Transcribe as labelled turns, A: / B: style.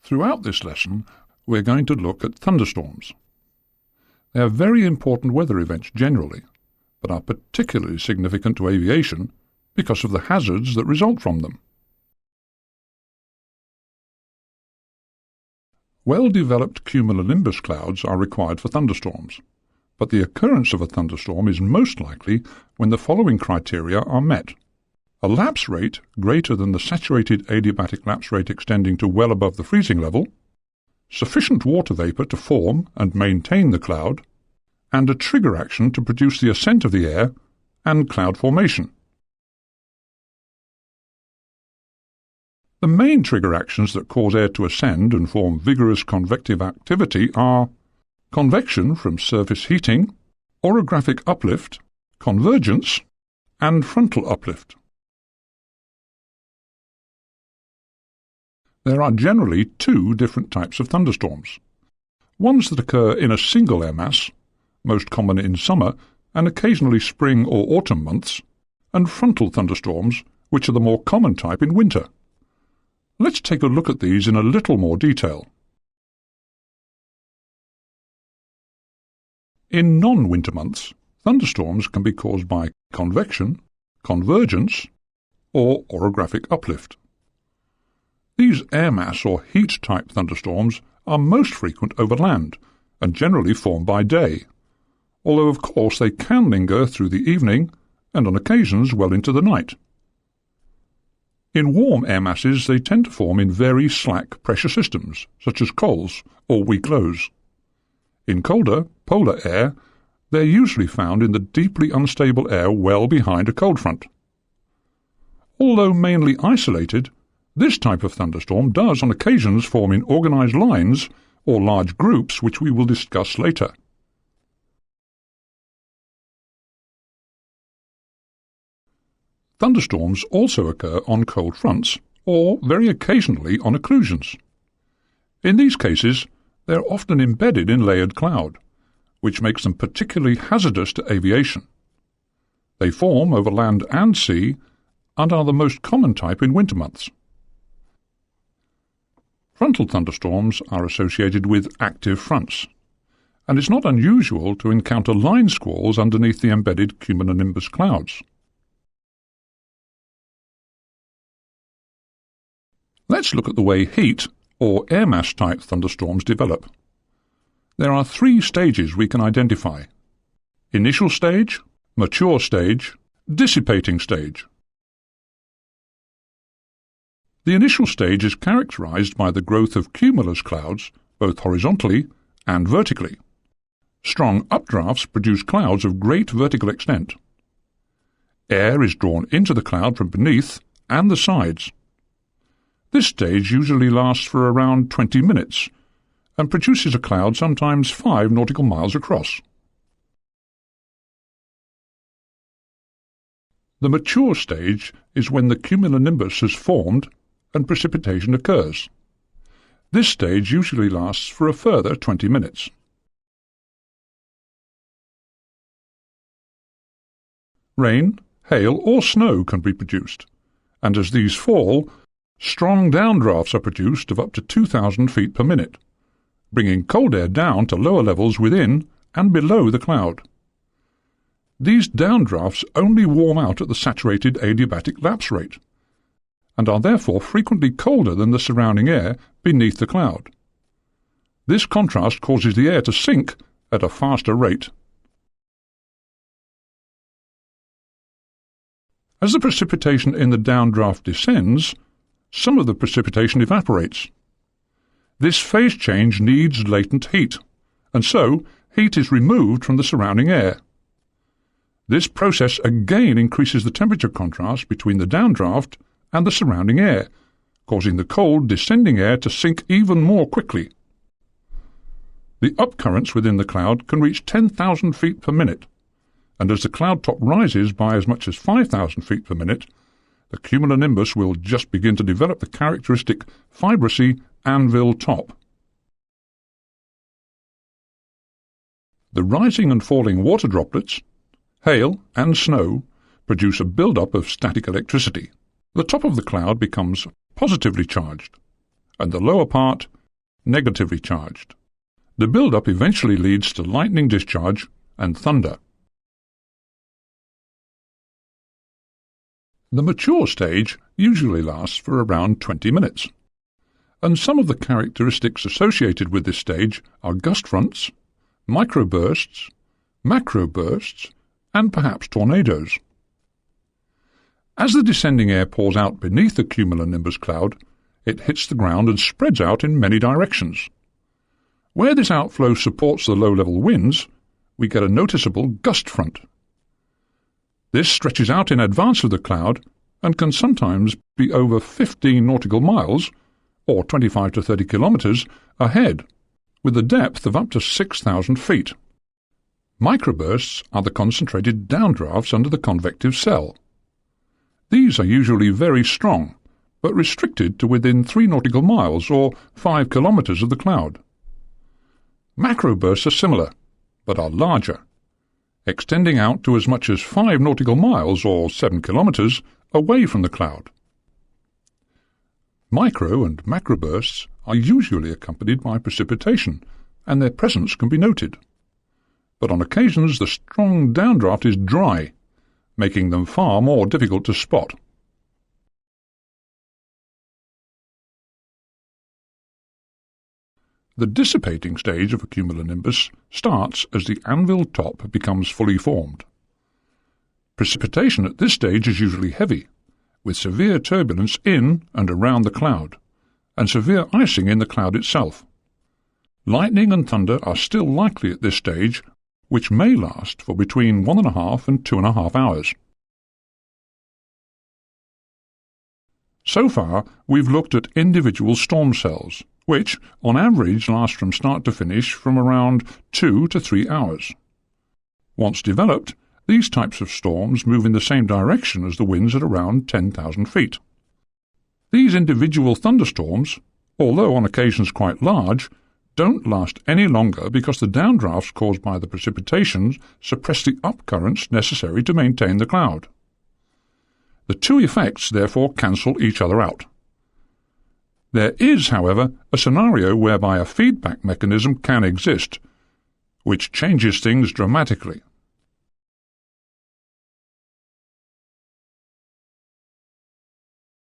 A: Throughout this lesson, we're going to look at thunderstorms. They are very important weather events generally, but are particularly significant to aviation because of the hazards that result from them. Well-developed cumulonimbus clouds are required for thunderstorms, but the occurrence of a thunderstorm is most likely when the following criteria are met: a lapse rate greater than the saturated adiabatic lapse rate extending to well above the freezing level, sufficient water vapour to form and maintain the cloud, and a trigger action to produce the ascent of the air and cloud formation. The main trigger actions that cause air to ascend and form vigorous convective activity are convection from surface heating, orographic uplift, convergence, and frontal uplift. There are generally two different types of thunderstorms: ones that occur in a single air mass, most common in summer and occasionally spring or autumn months, and frontal thunderstorms, which are the more common type in winter. Let's take a look at these in a little more detail. In non-winter months, thunderstorms can be caused by convection, convergence, or orographic uplift. These air mass or heat-type thunderstorms are most frequent over land and generally form by day, although of course they can linger through the evening and on occasions well into the night. In warm air masses they tend to form in very slack pressure systems, such as coals or weak lows. In colder, polar air, they are usually found in the deeply unstable air well behind a cold front. Although mainly isolated, this type of thunderstorm does on occasions form in organized lines or large groups, which we will discuss later. Thunderstorms also occur on cold fronts, or very occasionally on occlusions. In these cases, they are often embedded in layered cloud, which makes them particularly hazardous to aviation. They form over land and sea and are the most common type in winter months. Frontal thunderstorms are associated with active fronts, and it's not unusual to encounter line squalls underneath the embedded cumulonimbus clouds. Let's look at the way heat, or air mass type thunderstorms develop. There are three stages we can identify: initial stage, mature stage, dissipating stage. The initial stage is characterized by the growth of cumulus clouds, both horizontally and vertically. Strong updrafts produce clouds of great vertical extent. Air is drawn into the cloud from beneath and the sides. This stage usually lasts for around 20 minutes and produces a cloud sometimes 5 nautical miles across. The mature stage is when the cumulonimbus has formed and precipitation occurs. This stage usually lasts for a further 20 minutes. Rain, hail or snow can be produced, and as these fall, strong downdrafts are produced of up to 2,000 feet per minute, bringing cold air down to lower levels within and below the cloud. These downdrafts only warm out at the saturated adiabatic lapse rate, and are therefore frequently colder than the surrounding air beneath the cloud. This contrast causes the air to sink at a faster rate. As the precipitation in the downdraft descends, some of the precipitation evaporates. This phase change needs latent heat, and so heat is removed from the surrounding air. This process again increases the temperature contrast between the downdraft and the surrounding air, causing the cold descending air to sink even more quickly. The upcurrents within the cloud can reach 10,000 feet per minute, and as the cloud top rises by as much as 5,000 feet per minute, the cumulonimbus will just begin to develop the characteristic fibrous anvil top. The rising and falling water droplets, hail and snow produce a build-up of static electricity. The top of the cloud becomes positively charged, and the lower part negatively charged. The build-up eventually leads to lightning discharge and thunder. The mature stage usually lasts for around 20 minutes, and some of the characteristics associated with this stage are gust fronts, microbursts, macrobursts, and perhaps tornadoes. As the descending air pours out beneath the cumulonimbus cloud, it hits the ground and spreads out in many directions. Where this outflow supports the low-level winds, we get a noticeable gust front. This stretches out in advance of the cloud and can sometimes be over 15 nautical miles, or 25 to 30 kilometers, ahead, with a depth of up to 6,000 feet. Microbursts are the concentrated downdrafts under the convective cell. These are usually very strong, but restricted to within 3 nautical miles, or 5 kilometers of the cloud. Macrobursts are similar, but are larger, extending out to as much as 5 nautical miles, or 7 kilometers, away from the cloud. Micro and macrobursts are usually accompanied by precipitation, and their presence can be noted. But on occasions the strong downdraft is dry, making them far more difficult to spot. The dissipating stage of a cumulonimbus starts as the anvil top becomes fully formed. Precipitation at this stage is usually heavy, with severe turbulence in and around the cloud, and severe icing in the cloud itself. Lightning and thunder are still likely at this stage, which may last for between 1.5 and 2.5 hours. So far, we've looked at individual storm cells, which, on average, last from start to finish from around 2 to 3 hours. Once developed, these types of storms move in the same direction as the winds at around 10,000 feet. These individual thunderstorms, although on occasions quite large, don't last any longer because the downdrafts caused by the precipitation suppress the upcurrents necessary to maintain the cloud. The two effects therefore cancel each other out. There is, however, a scenario whereby a feedback mechanism can exist, which changes things dramatically.